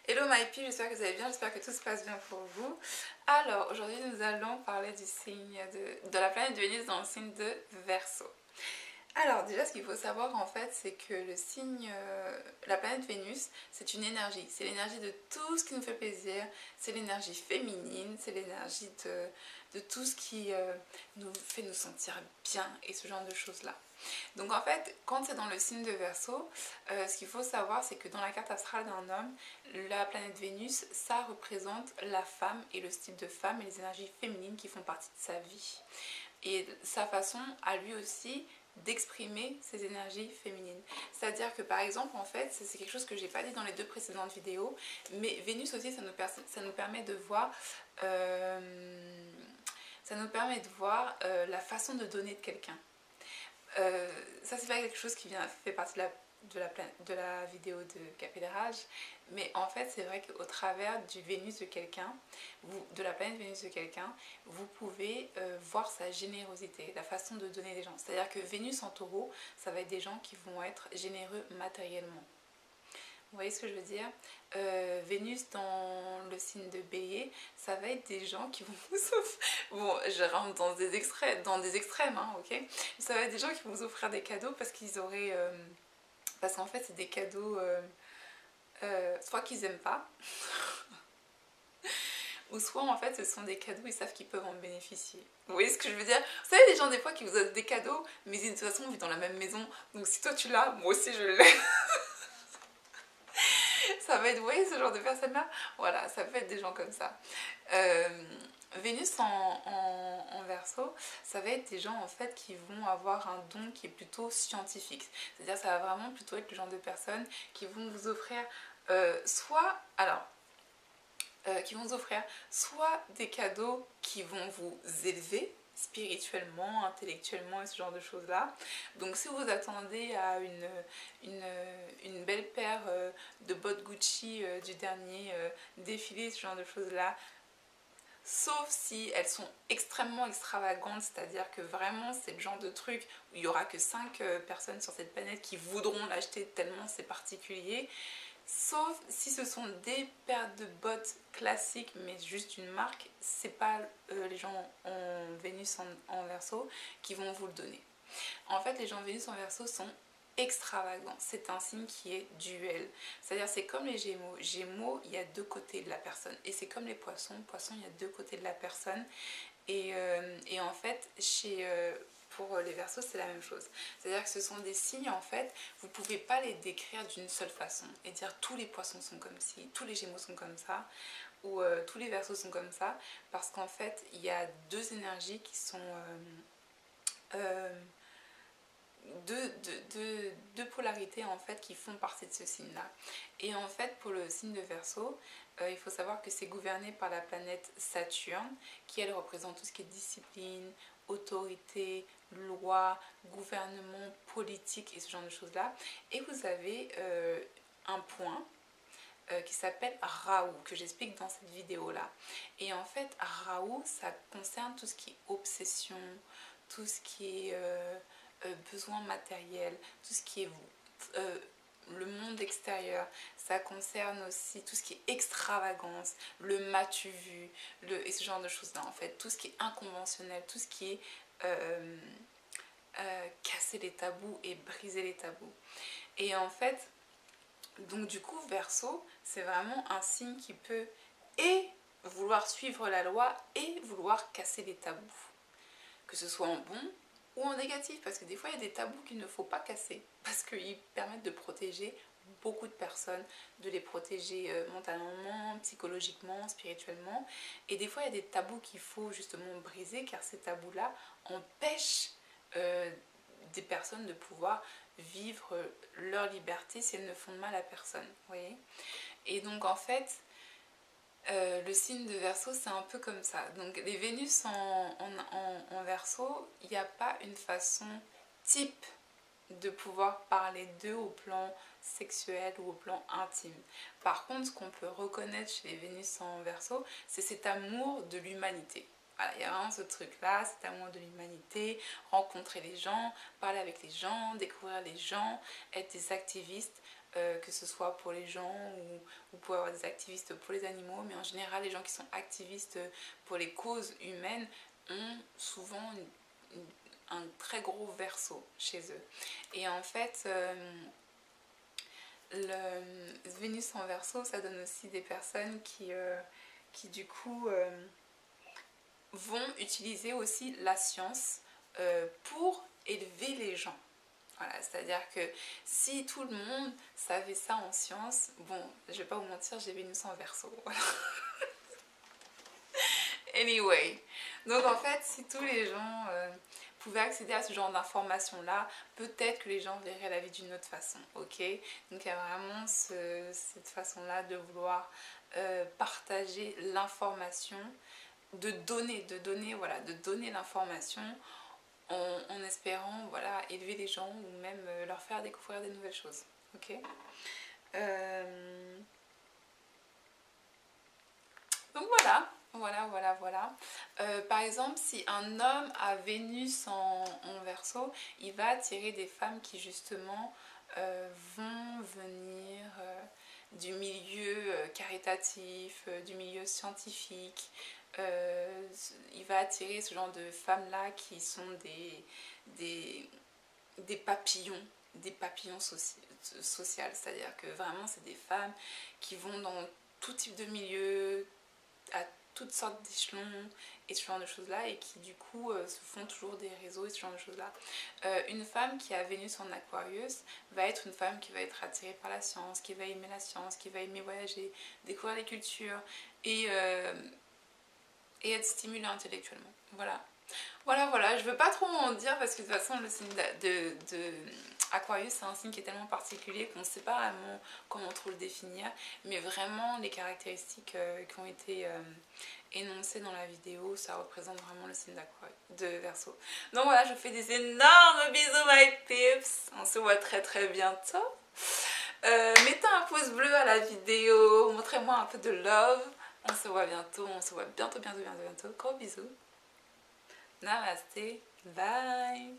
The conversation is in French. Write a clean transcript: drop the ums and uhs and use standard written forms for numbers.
Hello my people, j'espère que vous allez bien, j'espère que tout se passe bien pour vous. Alors, aujourd'hui nous allons parler du signe de la planète Vénus dans le signe de Verseau. Alors déjà ce qu'il faut savoir en fait c'est que le signe, la planète Vénus c'est une énergie, c'est l'énergie de tout ce qui nous fait plaisir, c'est l'énergie féminine, c'est l'énergie de tout ce qui nous fait nous sentir bien et ce genre de choses là. Donc en fait quand c'est dans le signe de Verseau, ce qu'il faut savoir c'est que dans la carte astrale d'un homme, la planète Vénus ça représente la femme et le style de femme et les énergies féminines qui font partie de sa vie. Et sa façon à lui aussi d'exprimer ses énergies féminines. C'est-à-dire que par exemple, en fait, c'est quelque chose que j'ai pas dit dans les deux précédentes vidéos, mais Vénus aussi, ça nous permet de voir, la façon de donner de quelqu'un. Ça, c'est pas quelque chose qui fait partie de la vidéo de capillérage, mais en fait c'est vrai qu'au travers du Vénus de quelqu'un, de la planète Vénus de quelqu'un, vous pouvez voir sa générosité, la façon de donner des gens. C'est à dire que Vénus en taureau, ça va être des gens qui vont être généreux matériellement. Vous voyez ce que je veux dire? Vénus dans le signe de Bélier, ça va être des gens qui vont vous offrir... Bon, je rentre dans des extrêmes, hein, ok? Ça va être des gens qui vont vous offrir des cadeaux parce qu'ils auraient... parce qu'en fait, c'est des cadeaux... soit qu'ils aiment pas, ou soit en fait, ce sont des cadeaux, ils savent qu'ils peuvent en bénéficier. Vous voyez ce que je veux dire? Vous savez, des gens des fois qui vous offrent des cadeaux, mais de toute façon, on vit dans la même maison, donc si toi tu l'as, moi aussi je l'ai. Ça va être, vous voyez ce genre de personnes-là? Voilà, ça peut être des gens comme ça. Vénus en Verseau, ça va être des gens en fait qui vont avoir un don qui est plutôt scientifique. C'est-à-dire ça va vraiment plutôt être le genre de personnes qui vont vous offrir qui vont vous offrir soit des cadeaux qui vont vous élever spirituellement, intellectuellement et ce genre de choses là. Donc si vous attendez à une belle paire de bottes Gucci du dernier défilé, ce genre de choses là, sauf si elles sont extrêmement extravagantes, c'est-à-dire que vraiment c'est le genre de truc où il n'y aura que 5 personnes sur cette planète qui voudront l'acheter tellement c'est particulier. Sauf si ce sont des paires de bottes classiques, mais juste une marque, c'est pas les gens en Vénus en Verseau qui vont vous le donner. En fait, les gens Vénus en Verseau sont extravagants. C'est un signe qui est duel. C'est-à-dire, c'est comme les Gémeaux. Gémeaux, il y a deux côtés de la personne. Et c'est comme les Poissons. Poissons, il y a deux côtés de la personne. Et en fait, pour les Verseaux, c'est la même chose. C'est-à-dire que ce sont des signes, en fait, vous ne pouvez pas les décrire d'une seule façon et dire tous les Poissons sont comme ci, tous les Gémeaux sont comme ça, ou tous les Verseaux sont comme ça, parce qu'en fait, il y a deux énergies qui sont... deux polarités en fait qui font partie de ce signe là. Et en fait pour le signe de Verseau, il faut savoir que c'est gouverné par la planète Saturne qui elle représente tout ce qui est discipline, autorité, loi, gouvernement, politique et ce genre de choses là. Et vous avez un point qui s'appelle Rahu, que j'explique dans cette vidéo là. Et en fait Rahu ça concerne tout ce qui est obsession, tout ce qui est besoin matériel, tout ce qui est le monde extérieur. Ça concerne aussi tout ce qui est extravagance, le m'as-tu vu, et ce genre de choses là en fait, tout ce qui est inconventionnel, tout ce qui est casser les tabous et briser les tabous. Et en fait, donc du coup Verseau, c'est vraiment un signe qui peut et vouloir suivre la loi et vouloir casser les tabous, que ce soit en bon ou en négatif, parce que des fois il y a des tabous qu'il ne faut pas casser parce qu'ils permettent de protéger beaucoup de personnes, de les protéger mentalement, psychologiquement, spirituellement, et des fois il y a des tabous qu'il faut justement briser car ces tabous là empêchent des personnes de pouvoir vivre leur liberté si elles ne font mal à personne, vous voyez. Et donc en fait le signe de Verseau c'est un peu comme ça. Donc les Vénus en Verseau, il n'y a pas une façon type de pouvoir parler d'eux au plan sexuel ou au plan intime. Par contre, ce qu'on peut reconnaître chez les Vénus en Verseau, c'est cet amour de l'humanité. Voilà, il y a vraiment ce truc-là, cet amour de l'humanité, rencontrer les gens, parler avec les gens, découvrir les gens, être des activistes, que ce soit pour les gens ou pour avoir des activistes pour les animaux, mais en général les gens qui sont activistes pour les causes humaines ont souvent un très gros verso chez eux. Et en fait, le Vénus en verso, ça donne aussi des personnes qui du coup vont utiliser aussi la science pour élever les gens. Voilà, c'est-à-dire que si tout le monde savait ça en science, bon, je vais pas vous mentir, j'ai Vénus en verso. Voilà. Anyway, donc en fait, si tous les gens pouvaient accéder à ce genre d'informations-là, peut-être que les gens verraient la vie d'une autre façon, ok? Donc il y a vraiment cette façon-là de vouloir partager l'information, de donner l'information en espérant voilà, élever les gens ou même leur faire découvrir des nouvelles choses, ok? Donc voilà. Par exemple, si un homme a Vénus en Verseau, il va attirer des femmes qui justement vont venir du milieu caritatif, du milieu scientifique. Il va attirer ce genre de femmes-là qui sont des papillons sociaux, c'est-à-dire que vraiment c'est des femmes qui vont dans tout type de milieu, à toutes sortes d'échelons et ce genre de choses là, et qui du coup se font toujours des réseaux et ce genre de choses là. Une femme qui a Vénus en Aquarius va être une femme qui va être attirée par la science, qui va aimer la science, qui va aimer voyager, découvrir les cultures et être stimulée intellectuellement. Voilà, je veux pas trop en dire parce que de toute façon le signe de Aquarius c'est un signe qui est tellement particulier qu'on ne sait pas vraiment comment trop le définir, mais vraiment les caractéristiques qui ont été énoncées dans la vidéo, ça représente vraiment le signe de Verseau. Donc voilà, je vous fais des énormes bisous my pips, on se voit très très bientôt. Mettez un pouce bleu à la vidéo, montrez-moi un peu de love, on se voit bientôt, bientôt. Gros bisous. Namaste, bye.